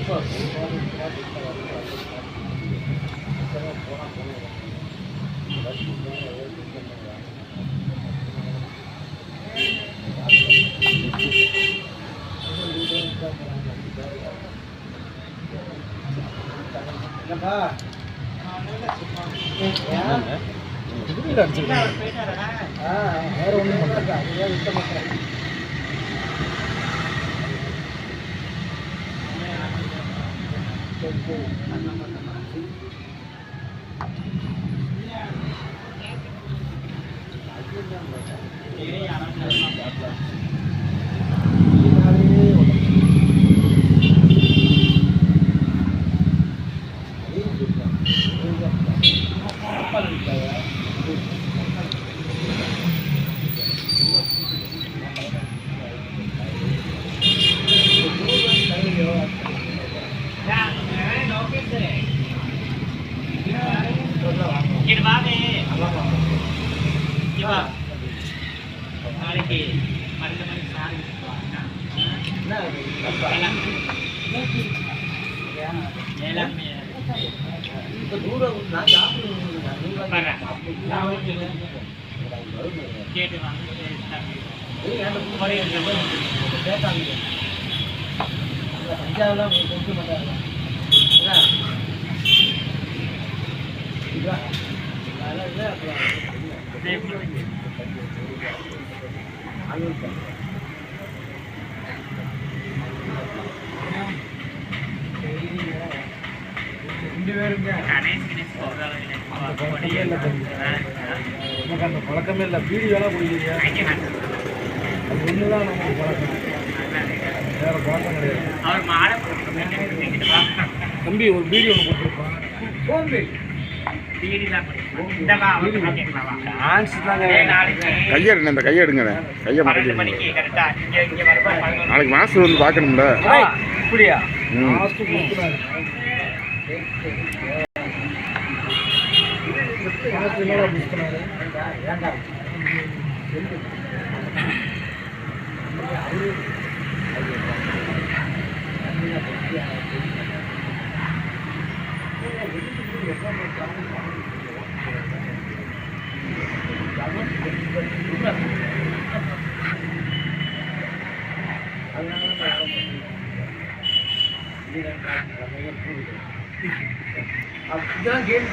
வேற ஒன்றும் பண்ணுறேன் அதுவே விட்ட மாட்டேன். நாளைக்கு 12 மணிக்கு சாரி கேட்டு வாங்க தஞ்சாவூர்லாம் கொடுக்க மாட்டாங்க. எனக்கு அந்த பழக்கமே இல்லை. பீடி வேணா குடிக்கிறியா? அது ஒண்ணுதான் நமக்கு பழக்கம், வேற பழக்கம் கிடையாது. தம்பி ஒரு பீடி ஒன்று போட்டுருப்பான். கையெடுங்க, இந்த கையெடுங்க, கையை மறைக்க. நாளைக்கு மாஸ்டர் வந்து பார்க்கணும்ல. இப்படியா? அப்படிதான் கேம்